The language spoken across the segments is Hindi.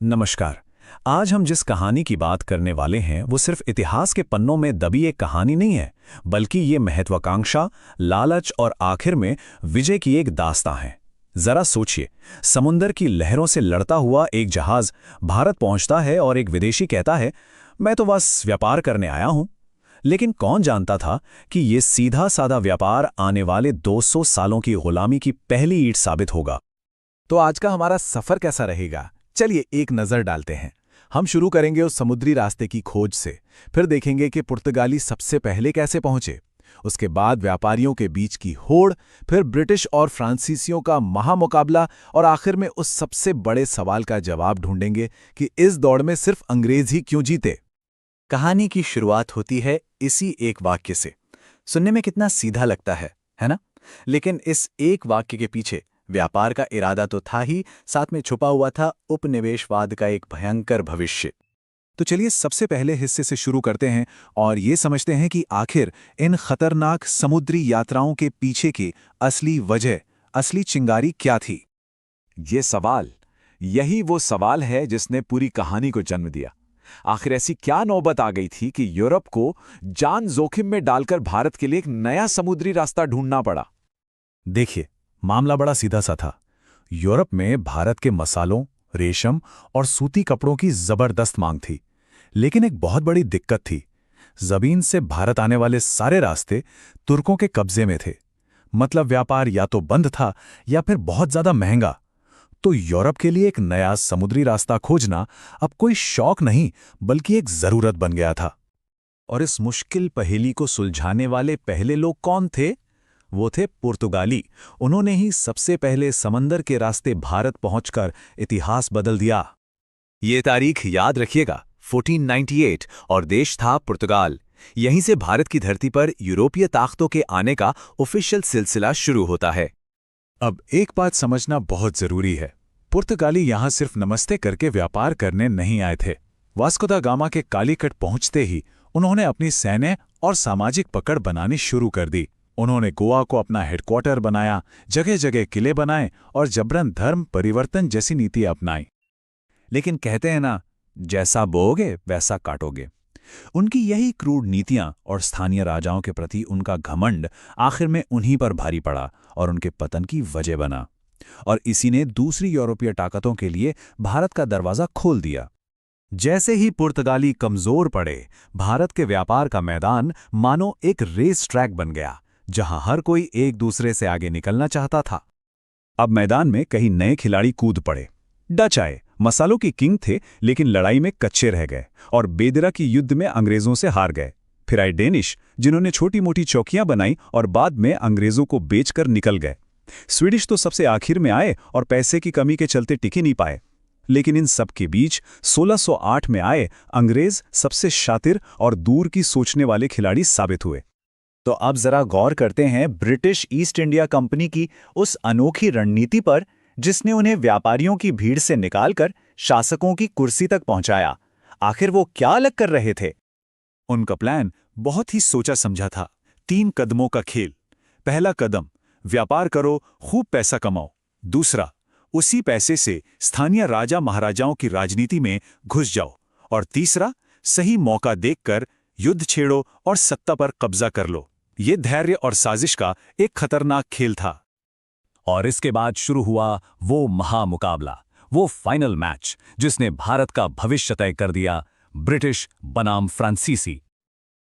नमस्कार। आज हम जिस कहानी की बात करने वाले हैं वो सिर्फ इतिहास के पन्नों में दबी एक कहानी नहीं है, बल्कि ये महत्वाकांक्षा, लालच और आखिर में विजय की एक दास्तां है। जरा सोचिए, समुंदर की लहरों से लड़ता हुआ एक जहाज भारत पहुंचता है और एक विदेशी कहता है, मैं तो बस व्यापार करने आया हूं। लेकिन कौन जानता था कि ये सीधा साधा व्यापार आने वाले 200 सालों की गुलामी की पहली ईंट साबित होगा। तो आज का हमारा सफर कैसा रहेगा? चलिए एक नजर डालते हैं। हम शुरू करेंगे उस समुद्री रास्ते की खोज से, फिर देखेंगे कि पुर्तगाली सबसे पहले कैसे पहुंचे। उसके बाद व्यापारियों के बीच की होड़, फिर ब्रिटिश और फ्रांसीसियों का महामुकाबला, और आखिर में उस सबसे बड़े सवाल का जवाब ढूंढेंगे कि इस दौड़ में सिर्फ अंग्रेज ही क्यों जीते। कहानी की शुरुआत होती है इसी एक वाक्य से। सुनने में कितना सीधा लगता है ना? लेकिन इस एक वाक्य के पीछे व्यापार का इरादा तो था ही, साथ में छुपा हुआ था उपनिवेशवाद का एक भयंकर भविष्य। तो चलिए सबसे पहले हिस्से से शुरू करते हैं और ये समझते हैं कि आखिर इन खतरनाक समुद्री यात्राओं के पीछे की असली वजह, असली चिंगारी क्या थी। यही वो सवाल है जिसने पूरी कहानी को जन्म दिया। आखिर ऐसी क्या नौबत आ गई थी कि यूरोप को जान जोखिम में डालकर भारत के लिए एक नया समुद्री रास्ता ढूंढना पड़ा। देखिए, मामला बड़ा सीधा सा था। यूरोप में भारत के मसालों, रेशम और सूती कपड़ों की जबरदस्त मांग थी, लेकिन एक बहुत बड़ी दिक्कत थी। जमीन से भारत आने वाले सारे रास्ते तुर्कों के कब्जे में थे। मतलब व्यापार या तो बंद था या फिर बहुत ज्यादा महंगा। तो यूरोप के लिए एक नया समुद्री रास्ता खोजना अब कोई शौक नहीं, बल्कि एक जरूरत बन गया था। और इस मुश्किल पहेली को सुलझाने वाले पहले लोग कौन थे? वो थे पुर्तगाली। उन्होंने ही सबसे पहले समंदर के रास्ते भारत पहुंचकर इतिहास बदल दिया। ये तारीख याद रखिएगा, 1498, और देश था पुर्तगाल। यहीं से भारत की धरती पर यूरोपीय ताकतों के आने का ऑफिशियल सिलसिला शुरू होता है। अब एक बात समझना बहुत जरूरी है। पुर्तगाली यहां सिर्फ नमस्ते करके व्यापार करने नहीं आए थे। वास्को दा गामा के कालीकट पहुंचते ही उन्होंने अपनी सैन्य और सामाजिक पकड़ बनानी शुरू कर दी। उन्होंने गोवा को अपना हेडक्वार्टर बनाया, जगह जगह किले बनाए और जबरन धर्म परिवर्तन जैसी नीति अपनाई। लेकिन कहते हैं ना, जैसा बोओगे वैसा काटोगे। उनकी यही क्रूर नीतियां और स्थानीय राजाओं के प्रति उनका घमंड आखिर में उन्हीं पर भारी पड़ा और उनके पतन की वजह बना। और इसी ने दूसरी यूरोपीय ताकतों के लिए भारत का दरवाजा खोल दिया। जैसे ही पुर्तगाली कमजोर पड़े, भारत के व्यापार का मैदान मानो एक रेस ट्रैक बन गया, जहां हर कोई एक दूसरे से आगे निकलना चाहता था। अब मैदान में कई नए खिलाड़ी कूद पड़े। डच आए, मसालों की किंग थे, लेकिन लड़ाई में कच्चे रह गए और बेदरा की युद्ध में अंग्रेजों से हार गए। फिर आए डेनिश, जिन्होंने छोटी मोटी चौकियां बनाई और बाद में अंग्रेजों को बेचकर निकल गए। स्वीडिश तो सबसे आखिर में आए और पैसे की कमी के चलते टिक ही नहीं पाए। लेकिन इन सब के बीच 1608 में आए अंग्रेज सबसे शातिर और दूर की सोचने वाले खिलाड़ी साबित हुए। तो अब जरा गौर करते हैं ब्रिटिश ईस्ट इंडिया कंपनी की उस अनोखी रणनीति पर, जिसने उन्हें व्यापारियों की भीड़ से निकालकर शासकों की कुर्सी तक पहुंचाया। आखिर वो क्या अलग कर रहे थे? उनका प्लान बहुत ही सोचा समझा था। 3 कदमों का खेल। पहला कदम, व्यापार करो, खूब पैसा कमाओ। दूसरा, उसी पैसे से स्थानीय राजा महाराजाओं की राजनीति में घुस जाओ। और तीसरा, सही मौका देखकर युद्ध छेड़ो और सत्ता पर कब्जा कर लो। ये धैर्य और साजिश का एक खतरनाक खेल था। और इसके बाद शुरू हुआ वो महामुकाबला, वो फाइनल मैच जिसने भारत का भविष्य तय कर दिया। ब्रिटिश बनाम फ्रांसीसी।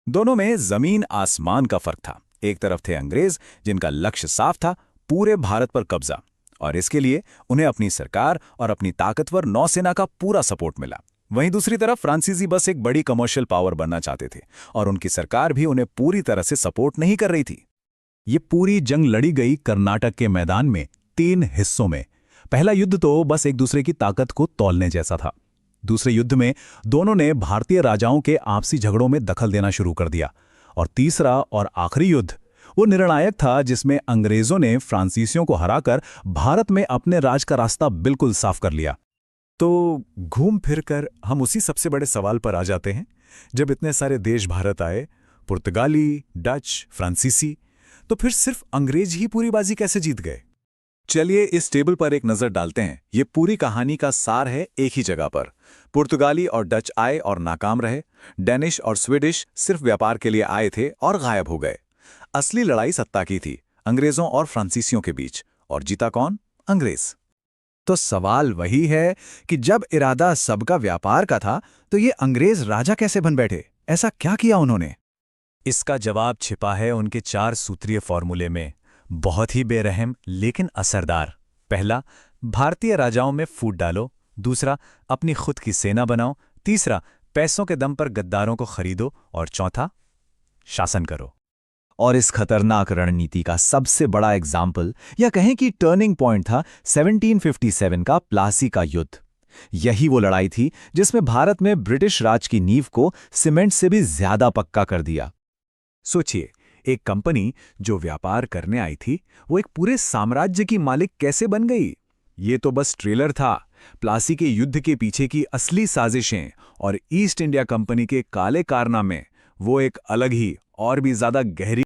दोनों में जमीन आसमान का फर्क था। एक तरफ थे अंग्रेज, जिनका लक्ष्य साफ था, पूरे भारत पर कब्जा, और इसके लिए उन्हें अपनी सरकार और अपनी ताकतवर नौसेना का पूरा सपोर्ट मिला। वहीं दूसरी तरफ फ्रांसीसी बस एक बड़ी कमर्शियल पावर बनना चाहते थे, और उनकी सरकार भी उन्हें पूरी तरह से सपोर्ट नहीं कर रही थी। ये पूरी जंग लड़ी गई कर्नाटक के मैदान में 3 हिस्सों में। पहला युद्ध तो बस एक दूसरे की ताकत को तौलने जैसा था। दूसरे युद्ध में दोनों ने भारतीय राजाओं के आपसी झगड़ों में दखल देना शुरू कर दिया। और तीसरा और आखिरी युद्ध वो निर्णायक था, जिसमें अंग्रेजों ने फ्रांसीसियों को हराकर भारत में अपने राज का रास्ता बिल्कुल साफ कर लिया। तो घूम फिर कर हम उसी सबसे बड़े सवाल पर आ जाते हैं। जब इतने सारे देश भारत आए, पुर्तगाली, डच, फ्रांसीसी, तो फिर सिर्फ अंग्रेज ही पूरी बाजी कैसे जीत गए? चलिए इस टेबल पर एक नजर डालते हैं। ये पूरी कहानी का सार है एक ही जगह पर। पुर्तगाली और डच आए और नाकाम रहे। डेनिश और स्वीडिश सिर्फ व्यापार के लिए आए थे और गायब हो गए। असली लड़ाई सत्ता की थी, अंग्रेजों और फ्रांसीसियों के बीच। और जीता कौन? अंग्रेज। तो सवाल वही है कि जब इरादा सबका व्यापार का था तो ये अंग्रेज राजा कैसे बन बैठे? ऐसा क्या किया उन्होंने? इसका जवाब छिपा है उनके 4 सूत्रीय फॉर्मूले में, बहुत ही बेरहम लेकिन असरदार। पहला, भारतीय राजाओं में फूट डालो। दूसरा, अपनी खुद की सेना बनाओ। तीसरा, पैसों के दम पर गद्दारों को खरीदो। और चौथा, शासन करो। और इस खतरनाक रणनीति का सबसे बड़ा एग्जाम्पल या कहें कि टर्निंग पॉइंट था 1757 का प्लासी का युद्ध। यही वो लड़ाई थी जिसमें भारत में ब्रिटिश राज की नींव को सीमेंट से भी ज्यादा पक्का कर दिया। सोचिए, एक कंपनी जो व्यापार करने आई थी वो एक पूरे साम्राज्य की मालिक कैसे बन गई? ये तो बस ट्रेलर था। प्लासी के युद्ध के पीछे की असली साजिशें और ईस्ट इंडिया कंपनी के काले कारनामे वो एक अलग ही और भी ज्यादा गहरी